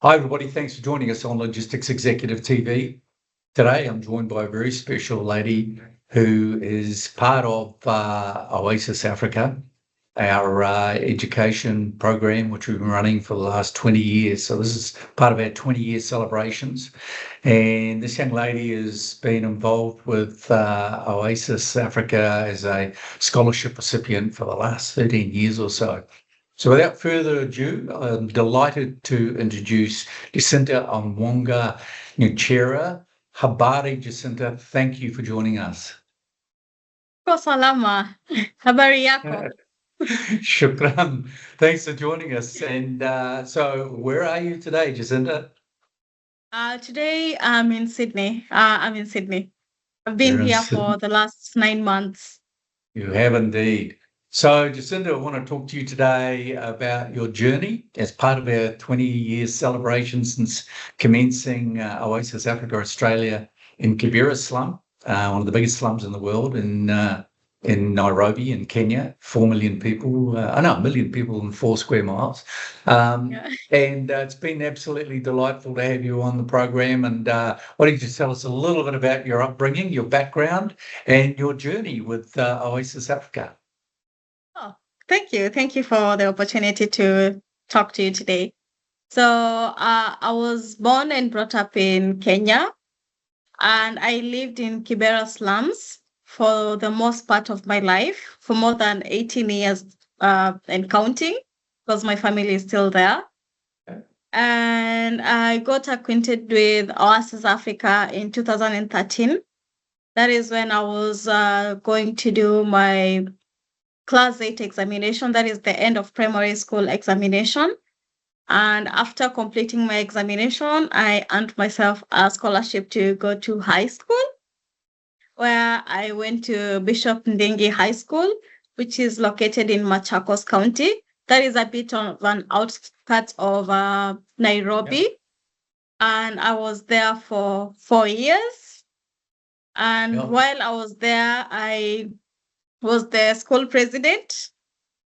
Hi, everybody. Thanks for joining us on Logistics Executive TV. Today, I'm joined by a very special lady who is part of Oasis Africa, our education program, which we've been running for the last 20 years. So this is part of our 20-year celebrations. And this young lady has been involved with Oasis Africa as a scholarship recipient for the last 13 years or so. So without further ado, I'm delighted to introduce Jacinta Onwonga Nyanchera. Habari, Jacinta. Thank you for joining us. Ko salama. Habari yako? Shukran. Thanks for joining us. And so where are you today, Jacinta? Today I'm in Sydney. I'm in Sydney. I've been You're in here Sydney. for the last 9 months. You have indeed. So, Jacinta, I want to talk to you today about your journey as part of our 20-year celebration since commencing Oasis Africa Australia in Kibera slum, one of the biggest slums in the world in Nairobi in Kenya, 4 million people, a million people in 4 square miles. Yeah. And it's been absolutely delightful to have you on the program. And why don't you just tell us a little bit about your upbringing, your background, and your journey with Oasis Africa? Oh, thank you. Thank you for the opportunity to talk to you today. So, I was born and brought up in Kenya, and I lived in Kibera slums for the most part of my life, for more than 18 years and counting, because my family is still there. And I got acquainted with Oasis Africa in 2013. That is when I was going to do my class 8 examination. That is the end of primary school examination. And after completing my examination, I earned myself a scholarship to go to high school, where I went to Bishop Ndingi High School, which is located in Machakos County. That is a bit of an outskirts of Nairobi. And I was there for 4 years. And Yeah. while I was there, I was the school president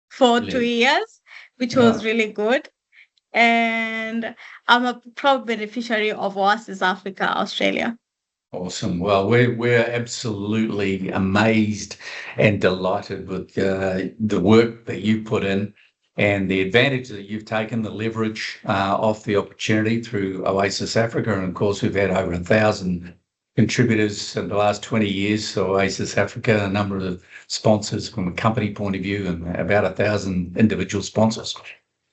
for 2 years, which Yeah. was really good. And I'm a proud beneficiary of Oasis Africa Australia. Awesome. Well, we're absolutely amazed and delighted with the work that you put in and the advantage that you've taken, the leverage of the opportunity through Oasis Africa. And of course, we've had over 1,000 contributors in the last 20 years to Oasis Africa, a number of sponsors from a company point of view, and about 1,000 individual sponsors.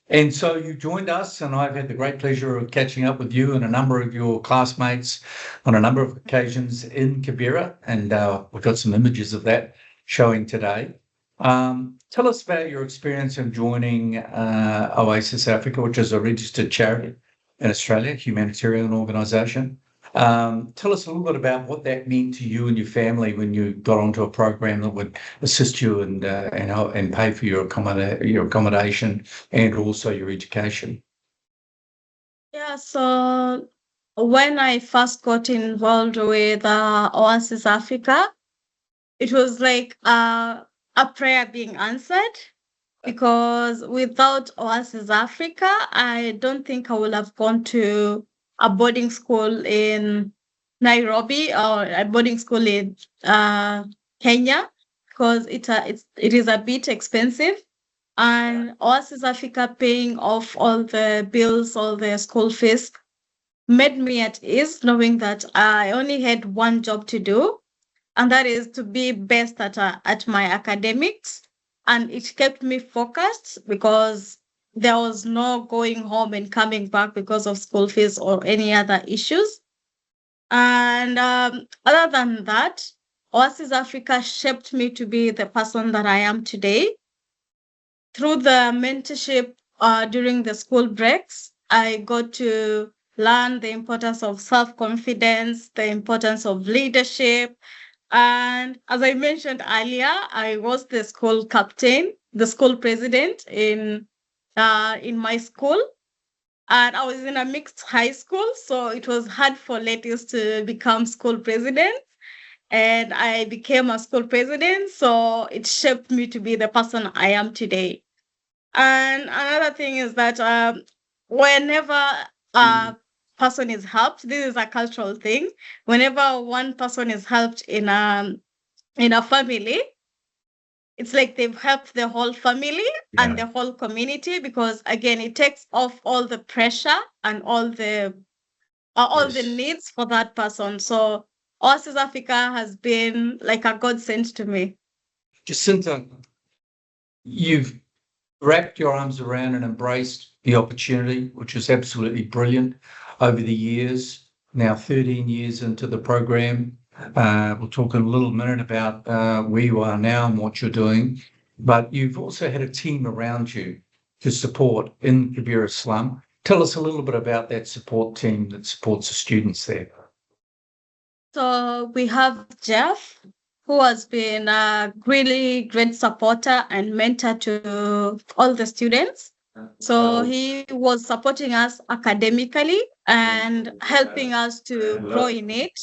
And so you joined us, and I've had the great pleasure of catching up with you and a number of your classmates on a number of occasions in Kibera, and we've got some images of that showing today. Tell us about your experience in joining Oasis Africa, which is a registered charity in Australia, humanitarian organisation. Tell us a little bit about what that meant to you and your family when you got onto a program that would assist you and pay for your accommodation and also your education. Yeah, so when I first got involved with Oasis Africa, it was like a prayer being answered, because without Oasis Africa, I don't think I would have gone to a boarding school in Nairobi or a boarding school in Kenya, because it is a bit expensive. And Oasis Africa paying off all the bills, all the school fees, made me at ease, knowing that I only had one job to do, and that is to be best at my academics. And it kept me focused because there was no going home and coming back because of school fees or any other issues. And other than that, Oasis Africa shaped me to be the person that I am today. Through the mentorship during the school breaks, I got to learn the importance of self-confidence, the importance of leadership. And as I mentioned earlier, I was the school captain, the school president in my school. And I was in a mixed high school, so it was hard for ladies to become school president. And I became a school president, so it shaped me to be the person I am today. And another thing is that whenever person is helped, this is a cultural thing. Whenever one person is helped in a family, it's like they've helped the whole family and the whole community, because again, it takes off all the pressure and all the needs for that person. So Oasis Africa has been like a godsend to me. Jacinta, you've wrapped your arms around and embraced the opportunity, which is absolutely brilliant over the years. Now 13 years into the program. We'll talk in a little minute about where you are now and what you're doing. But you've also had a team around you to support in Kibera Slum. Tell us a little bit about that support team that supports the students there. So we have Jeff, who has been a really great supporter and mentor to all the students. So he was supporting us academically and helping us to grow in it.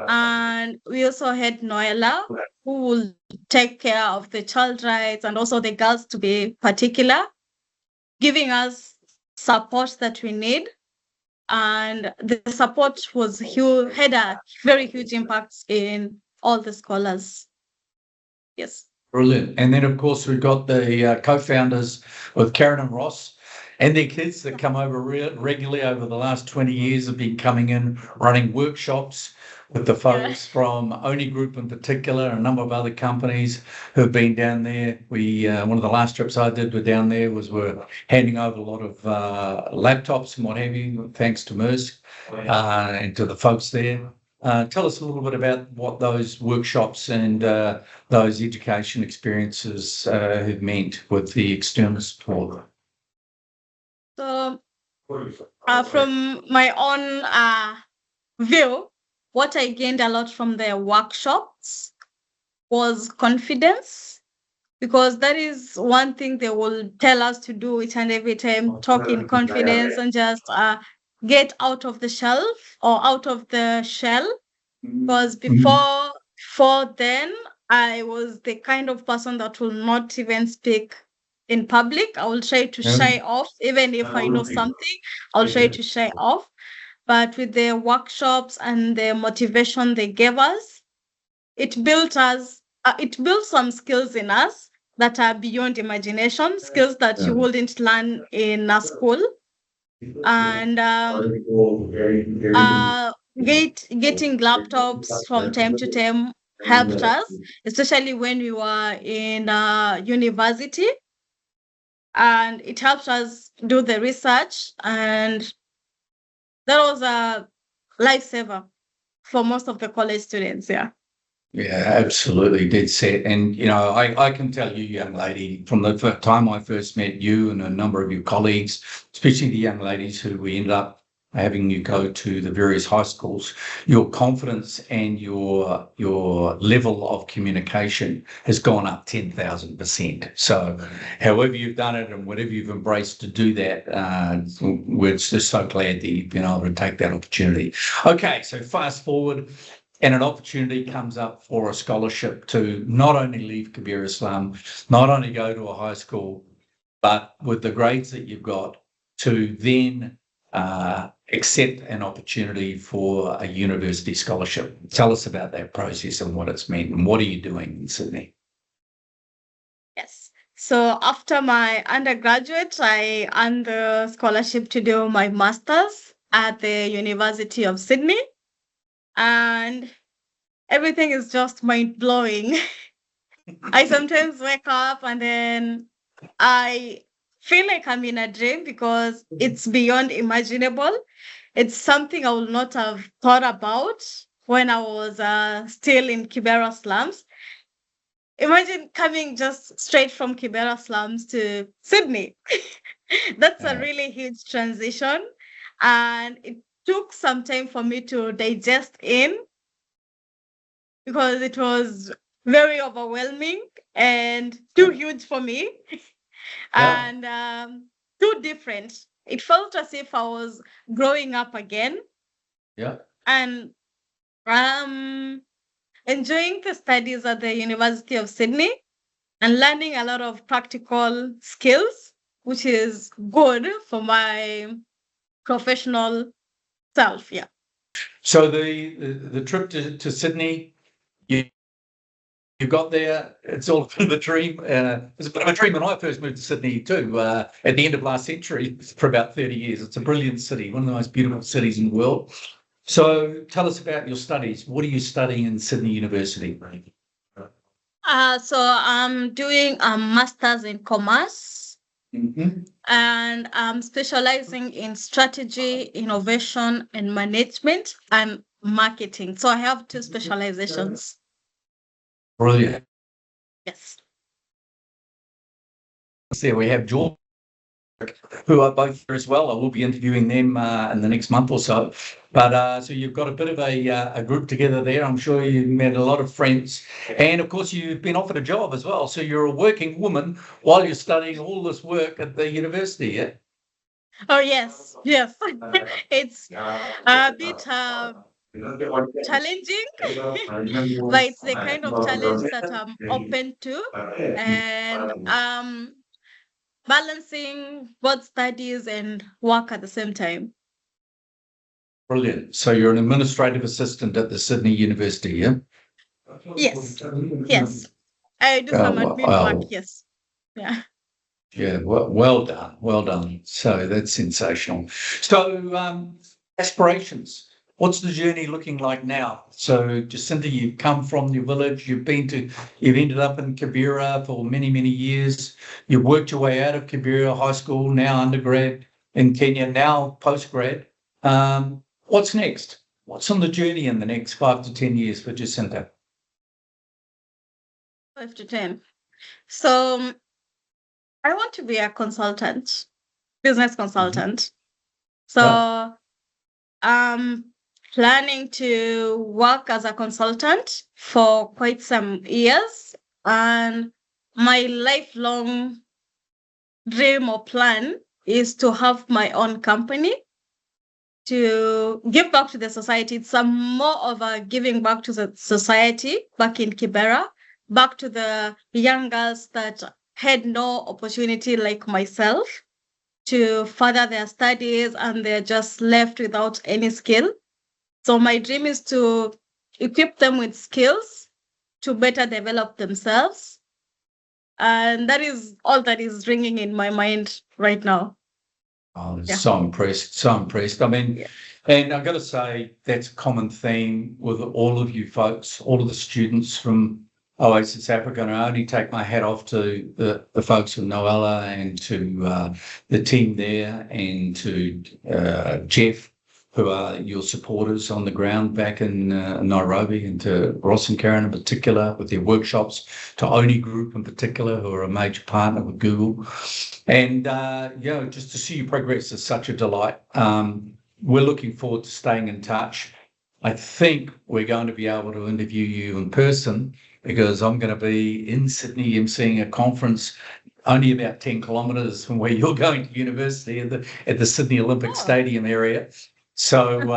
And we also had Noella, who will take care of the child rights and also the girls, to be particular, giving us support that we need. And the support was huge, had a very huge impact in all the scholars. Yes. Brilliant. And then, of course, we've got the co-founders with Karen and Ross and their kids that come over regularly over the last 20 years, have been coming in, running workshops with the folks from Oni Group in particular, and a number of other companies who have been down there. We one of the last trips I did were down there we're handing over a lot of laptops and what have you, thanks to Maersk and to the folks there. Tell us a little bit about what those workshops and those education experiences have meant with the external support. So, from my own view, what I gained a lot from the workshops was confidence, because that is one thing they will tell us to do each and every time: talk in confidence and just get out of the shelf or out of the shell. Because before then, I was the kind of person that will not even speak in public. I will try to shy off, even if I know something, I'll try to shy off. But with the workshops and the motivation they gave us, it built some skills in us that are beyond imagination, skills that you wouldn't learn in a school. And getting laptops from time to time helped us, especially when we were in university. And it helped us do the research, and that was a lifesaver for most of the college students. Yeah, absolutely, dead set. And I can tell you, young lady, from the time I first met you and a number of your colleagues, especially the young ladies who we ended up having you go to the various high schools, your confidence and your level of communication has gone up 10,000%. So however you've done it and whatever you've embraced to do that, we're just so glad that you've been able to take that opportunity. Okay, so fast forward, and an opportunity comes up for a scholarship to not only leave Kibera Slum, not only go to a high school, but with the grades that you've got, to then accept an opportunity for a university scholarship. Tell us about that process and what it's meant, and what are you doing in Sydney? Yes. So after my undergraduate, I earned the scholarship to do my master's at the University of Sydney. And everything is just mind-blowing. I sometimes wake up and then I feel like I'm in a dream, because it's beyond imaginable. It's something I would not have thought about when I was still in Kibera slums. Imagine coming just straight from Kibera slums to Sydney. That's a really huge transition. And it took some time for me to digest in, because it was very overwhelming and too huge for me. And too different. It felt as if I was growing up again. Yeah. And enjoying the studies at the University of Sydney and learning a lot of practical skills, which is good for my professional self. Yeah. So the trip to Sydney, you got there, it's all a bit of a dream. It was a bit of a dream when I first moved to Sydney too, at the end of last century for about 30 years. It's a brilliant city, one of the most beautiful cities in the world. So tell us about your studies. What are you studying in Sydney University? So I'm doing a master's in commerce, and I'm specializing in strategy, innovation, and management and marketing. So I have 2 specializations. Brilliant. Yes. There we have George, who are both here as well. I will be interviewing them in the next month or so. But so you've got a bit of a group together there. I'm sure you've met a lot of friends. And of course, you've been offered a job as well. So you're a working woman while you're studying all this work at the university, yeah? Oh, yes. Yes. It's a bit challenging, but it's the kind of challenge that I'm open to. And balancing both studies and work at the same time. Brilliant. So you're an administrative assistant at the Sydney University, yeah? Yes. Yes. I do some admin work, yes. Yeah. Yeah, well done. Well done. So that's sensational. So aspirations. What's the journey looking like now? So Jacinta, you've come from your village, you've ended up in Kibera for many, many years. You've worked your way out of Kibera High School, now undergrad in Kenya, now postgrad. What's next? What's on the journey in the next 5 to 10 years for Jacinta? 5 to 10. So I want to be a consultant, business consultant. So I'm planning to work as a consultant for quite some years. And my lifelong dream or plan is to have my own company to give back to the society. It's more of a giving back to the society back in Kibera, back to the young girls that had no opportunity like myself to further their studies, and they're just left without any skill. So my dream is to equip them with skills to better develop themselves. And that is all that is ringing in my mind right now. Oh, so impressed. I mean, and I've got to say, that's a common theme with all of you folks, all of the students from Oasis Africa. And I only take my hat off to the folks from Noella and to the team there, and to Jeff, who are your supporters on the ground back in Nairobi, and to Ross and Karen in particular with their workshops, to Oni Group in particular, who are a major partner with Google. And, just to see you progress is such a delight. We're looking forward to staying in touch. I think we're going to be able to interview you in person, because I'm going to be in Sydney emceeing a conference only about 10 kilometres from where you're going to university at the Sydney Olympic Stadium area. So,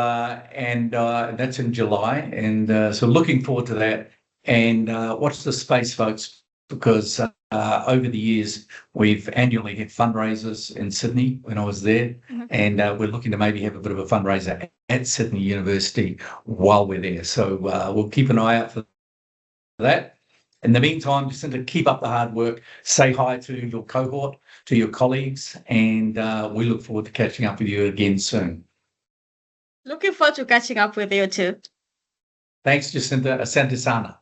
and that's in July. And so looking forward to that. And watch the space, folks, because over the years, we've annually had fundraisers in Sydney when I was there. And we're looking to maybe have a bit of a fundraiser at Sydney University while we're there. So we'll keep an eye out for that. In the meantime, Jacinta, keep up the hard work. Say hi to your cohort, to your colleagues, and we look forward to catching up with you again soon. Looking forward to catching up with you too. Thanks, Jacinta. Asante sana.